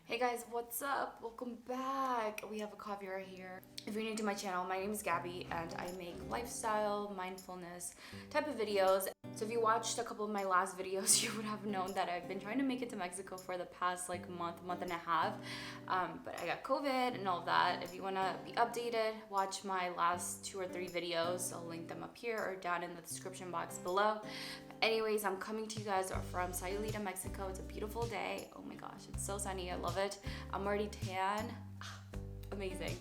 Hey guys, what's up? Welcome back. We have a coffee right here. If you're new to my channel, my name is Gabby and I make lifestyle, mindfulness type of videos. So if you watched a couple of my last videos, you would have known that I've been trying to make it to Mexico for the past month and a half. But I got COVID and all that. If you want to be updated, watch my last 2 or 3 videos. I'll link them up here or down in the description box below. Anyways, I'm coming to you guys from Sayulita, Mexico. It's a beautiful day. Oh my gosh, it's so sunny. I love it. I'm already tan. Amazing.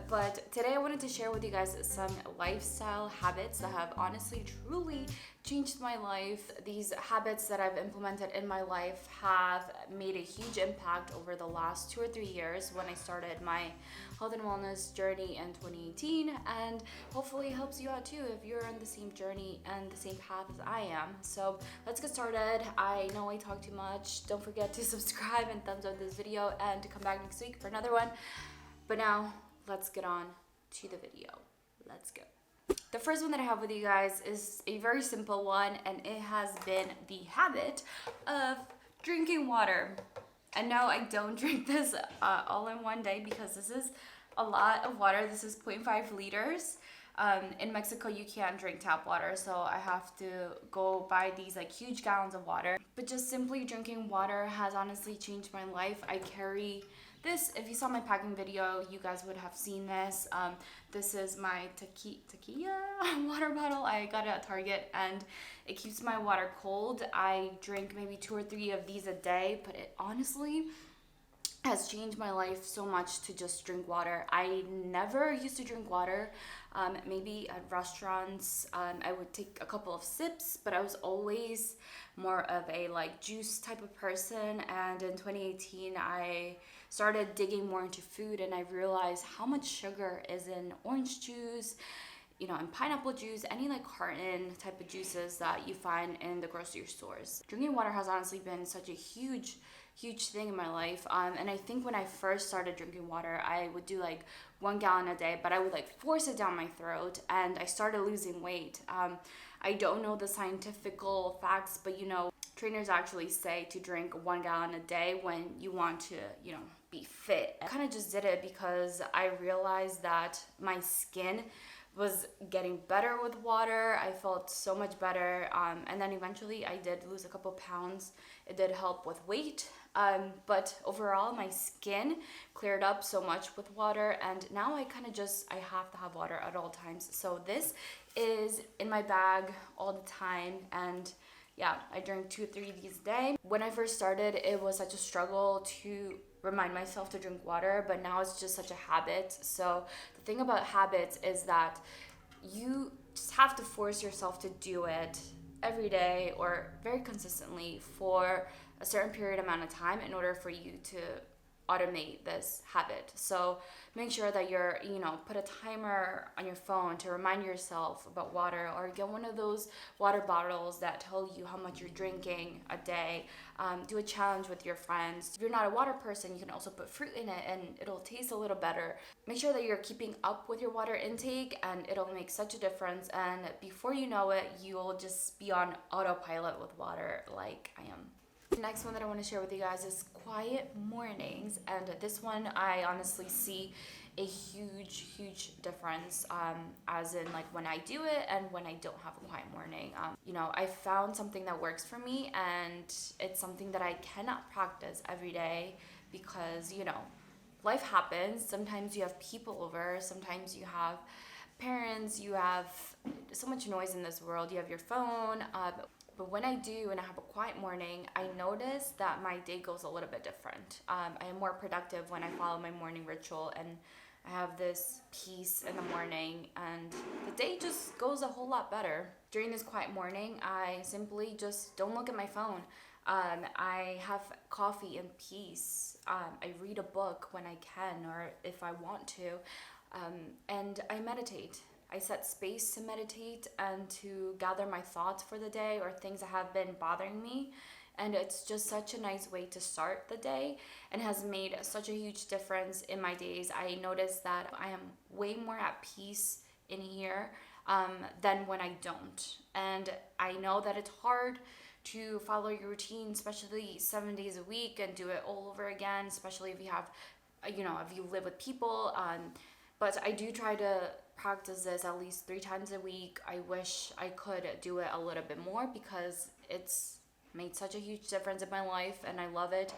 But today I wanted to share with you guys some lifestyle habits that have honestly, truly changed my life. These habits that I've implemented in my life have made a huge impact over the last 2 or 3 years when I started my health and wellness journey in 2018, and hopefully helps you out too if you're on the same journey and the same path as I am. So let's get started. I know I talk too much. Don't forget to subscribe and thumbs up this video and to come back next week for another one. But now, let's get on to the video. Let's go. The first one that I have with you guys is a very simple one, and it has been the habit of drinking water. And no, I don't drink this all in one day because this is a lot of water. This is 0.5 liters. In Mexico, you can't drink tap water, so I have to go buy these like huge gallons of water. But just simply drinking water has honestly changed my life. I carry this. If you saw my packing video, you guys would have seen this. This is my tequila water bottle. I got it at Target, and it keeps my water cold. I drink maybe 2 or 3 of these a day, but it honestly has changed my life so much to just drink water. I never used to drink water. Maybe at restaurants, I would take a couple of sips, but I was always more of a like juice type of person. And in 2018, I started digging more into food, and I realized how much sugar is in orange juice, and pineapple juice, any like carton type of juices that you find in the grocery stores. Drinking water has honestly been such a huge thing in my life. And I think when I first started drinking water, I would do like 1 gallon a day, but I would like force it down my throat, and I started losing weight. I don't know the scientific facts, but trainers actually say to drink 1 gallon a day when you want to, be fit. I kind of just did it because I realized that my skin was getting better with water. I felt so much better. And then eventually I did lose a couple pounds. It did help with weight. But overall, my skin cleared up so much with water. And now I have to have water at all times. So this is in my bag all the time. And yeah, I drink 2 or 3 of these a day. When I first started, it was such a struggle to remind myself to drink water, but now it's just such a habit. So the thing about habits is that you just have to force yourself to do it every day or very consistently for a certain period amount of time in order for you to automate this habit. So make sure that you're, put a timer on your phone to remind yourself about water, or get one of those water bottles that tell you how much you're drinking a day. Do a challenge with your friends. If you're not a water person, you can also put fruit in it and it'll taste a little better. Make sure that you're keeping up with your water intake, and it'll make such a difference. And before you know it, you'll just be on autopilot with water like I am. The next one that I want to share with you guys is quiet mornings, and this one I honestly see a huge difference as in like when I do it and when I don't have a quiet morning. I found something that works for me, and it's something that I cannot practice every day because life happens. Sometimes you have people over, sometimes you have parents, you have so much noise in this world, you have your phone. But when I do and I have a quiet morning, I notice that my day goes a little bit different. I am more productive when I follow my morning ritual, and I have this peace in the morning, and the day just goes a whole lot better. During this quiet morning, I simply just don't look at my phone. I have coffee in peace. I read a book when I can or if I want to, and I meditate. I set space to meditate and to gather my thoughts for the day or things that have been bothering me. And it's just such a nice way to start the day and has made such a huge difference in my days. I notice that I am way more at peace in here than when I don't. And I know that it's hard to follow your routine, especially 7 days a week, and do it all over again, especially if you have, if you live with people. But I do try to practice this at least 3 times a week. I wish I could do it a little bit more because it's made such a huge difference in my life and I love it.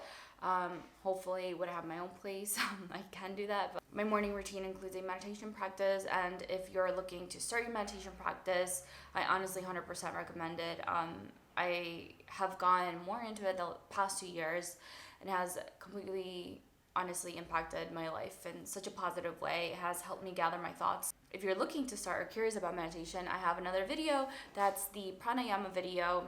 Hopefully when I have my own place, I can do that. But my morning routine includes a meditation practice, and if you're looking to start your meditation practice, I honestly 100% recommend it. I have gone more into it the past 2 years and has completely honestly impacted my life in such a positive way. It has helped me gather my thoughts. If you're looking to start or curious about meditation, I have another video that's the pranayama video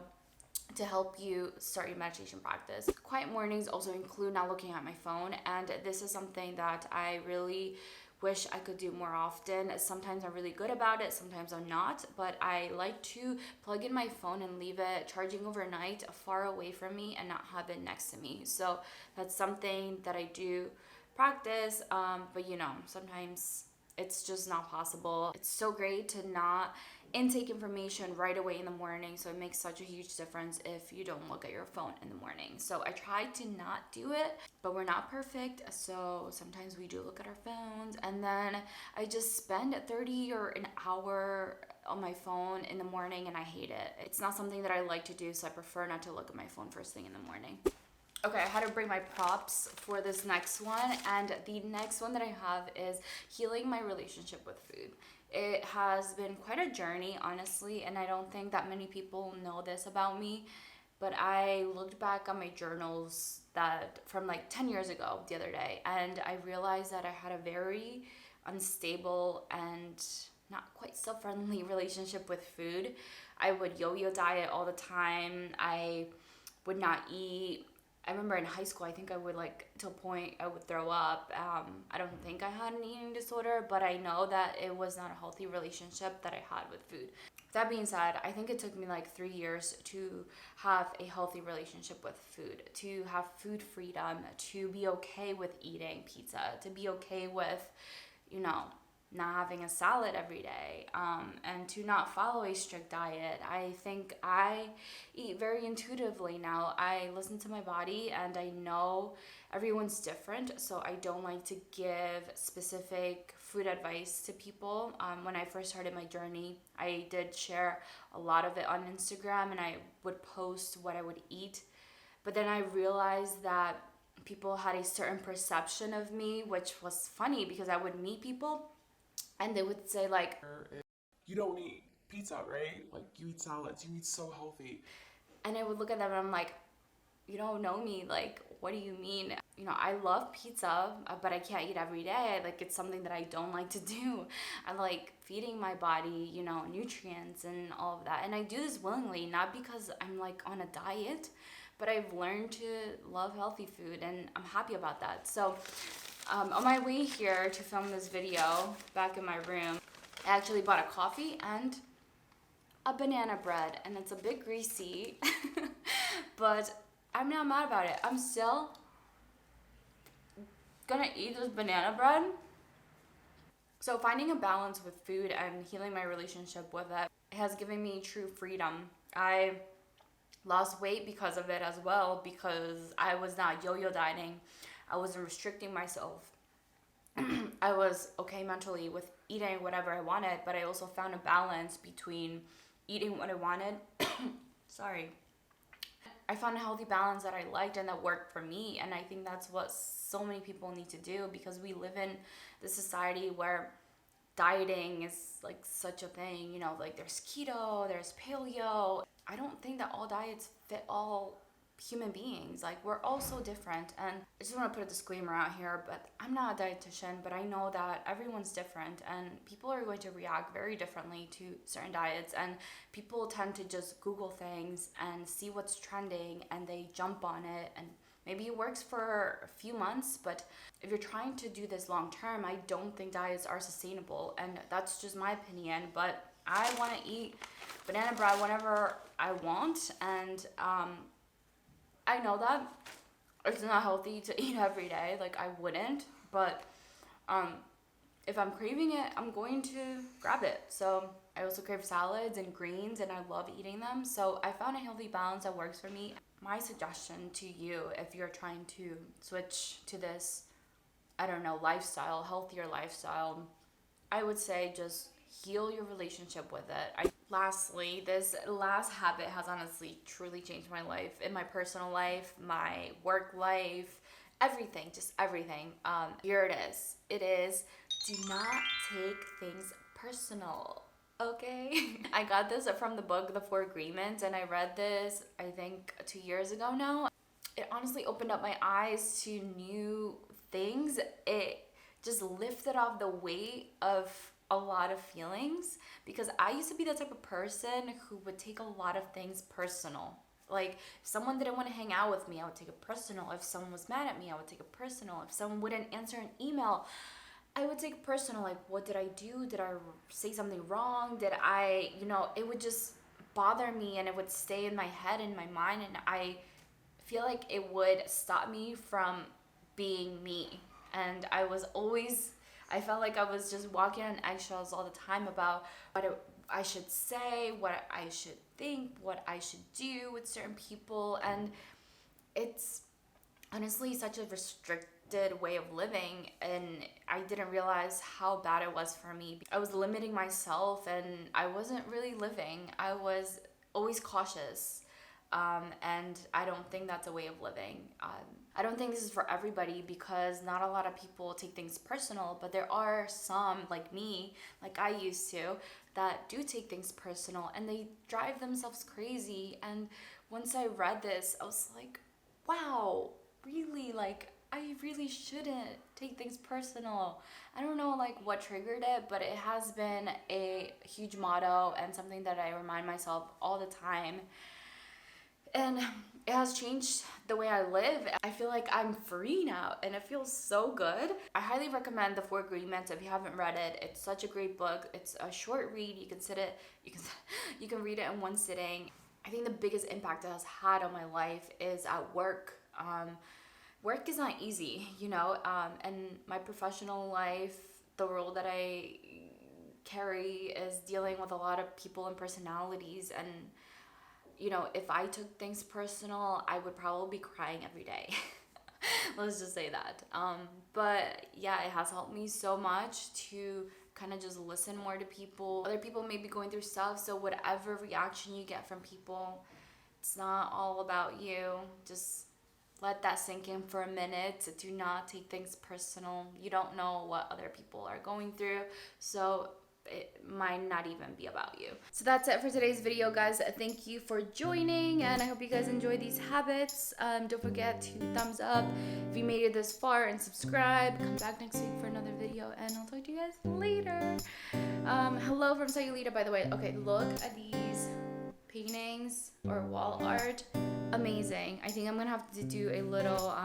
to help you start your meditation practice. Quiet mornings also include not looking at my phone, and this is something that I really wish I could do more often. Sometimes I'm really good about it, sometimes I'm not, but I like to plug in my phone and leave it charging overnight far away from me and not have it next to me. So that's something that I do practice, but sometimes it's just not possible. It's so great to not intake information right away in the morning, so it makes such a huge difference if you don't look at your phone in the morning. So I try to not do it, but we're not perfect, so sometimes we do look at our phones, and then I just spend 30 or an hour on my phone in the morning and I hate it. It's not something that I like to do, so I prefer not to look at my phone first thing in the morning. Okay, I had to bring my props for this next one, and the next one that I have is healing my relationship with food. It has been quite a journey, honestly, and I don't think that many people know this about me, but I looked back on my journals that from like 10 years ago the other day, and I realized that I had a very unstable and not quite so friendly relationship with food. I would yo-yo diet all the time. I would not eat. I remember in high school, I think I would to a point I would throw up. I don't think I had an eating disorder, but I know that it was not a healthy relationship that I had with food. That being said, I think it took me 3 years to have a healthy relationship with food, to have food freedom, to be okay with eating pizza, to be okay with, not having a salad every day, and to not follow a strict diet. I think I eat very intuitively now. I listen to my body and I know everyone's different, so I don't like to give specific food advice to people. When I first started my journey, I did share a lot of it on Instagram and I would post what I would eat, but then I realized that people had a certain perception of me, which was funny because I would meet people and they would say you don't eat pizza, right? You eat salads, you eat so healthy. And I would look at them and I'm like, you don't know me, what do you mean? I love pizza, but I can't eat every day. It's something that I don't like to do. I like feeding my body, nutrients and all of that. And I do this willingly, not because I'm on a diet, but I've learned to love healthy food and I'm happy about that. So on my way here to film this video back in my room, I actually bought a coffee and a banana bread, and it's a bit greasy, but I'm not mad about it. I'm still gonna eat this banana bread. So finding a balance with food and healing my relationship with it has given me true freedom. I lost weight because of it as well, because I was not yo-yo dieting. I wasn't restricting myself. I was okay mentally with eating whatever I wanted, but I also found a balance between eating what I wanted. Sorry. I found a healthy balance that I liked and that worked for me, and I think that's what so many people need to do, because we live in this society where dieting is such a thing, there's keto, there's paleo. I don't think that all diets fit all human beings. We're all so different, and I just want to put a disclaimer out here, but I'm not a dietitian, but I know that everyone's different and people are going to react very differently to certain diets, and people tend to just Google things and see what's trending and they jump on it, and maybe it works for a few months, but if you're trying to do this long term, I don't think diets are sustainable, and that's just my opinion. But I want to eat banana bread whenever I want, and I know that it's not healthy to eat every day. I wouldn't, but if I'm craving it, I'm going to grab it. So I also crave salads and greens, and I love eating them. So I found a healthy balance that works for me. My suggestion to you, if you're trying to switch to this, I don't know, lifestyle, healthier lifestyle, I would say just heal your relationship with it. Lastly, this last habit has honestly truly changed my life, in my personal life, my work life, everything, just everything. Here it is. It is, do not take things personal. Okay. I got this from the book The Four Agreements, and I read this I think 2 years ago now. It honestly opened up my eyes to new things. It just lifted off the weight of a lot of feelings, because I used to be the type of person who would take a lot of things personal. Like, if someone didn't want to hang out with me, I would take it personal. If someone was mad at me, I would take it personal. If someone wouldn't answer an email, I would take it personal. Like, what did I do? Did I say something wrong? Did I, it would just bother me, and it would stay in my head, in my mind, and I feel like it would stop me from being me. And I felt like I was just walking on eggshells all the time about what I should say, what I should think, what I should do with certain people. And it's honestly such a restricted way of living, and I didn't realize how bad it was for me. I was limiting myself, and I wasn't really living. I was always cautious. And I don't think that's a way of living. I don't think this is for everybody, because not a lot of people take things personal, but there are some, like me, like I used to, that do take things personal, and they drive themselves crazy. And once I read this, I was like, wow, really? Like, I really shouldn't take things personal. I don't know like what triggered it, but it has been a huge motto and something that I remind myself all the time. And it has changed the way I live. I feel like I'm free now, and it feels so good. I highly recommend The Four Agreements if you haven't read it. It's such a great book. It's a short read. You can read it in one sitting. I think the biggest impact it has had on my life is at work. Work is not easy, and my professional life, the role that I carry is dealing with a lot of people and personalities, and if I took things personal, I would probably be crying every day. Let's just say that. But yeah, it has helped me so much to kind of just listen more to people. Other people may be going through stuff, so whatever reaction you get from people, it's not all about you. Just let that sink in for a minute. Do not take things personal. You don't know what other people are going through, so it might not even be about you. So that's it for today's video, guys. Thank you for joining, and I hope you guys enjoy these habits. Don't forget to thumbs up if you made it this far, and subscribe. Come back next week for another video, and I'll talk to you guys later. Hello from Sayulita, by the way. Okay, look at these paintings or wall art. Amazing. I think I'm gonna have to do a little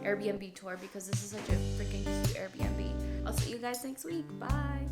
Airbnb tour, because this is such a freaking cute Airbnb. I'll see you guys next week. Bye.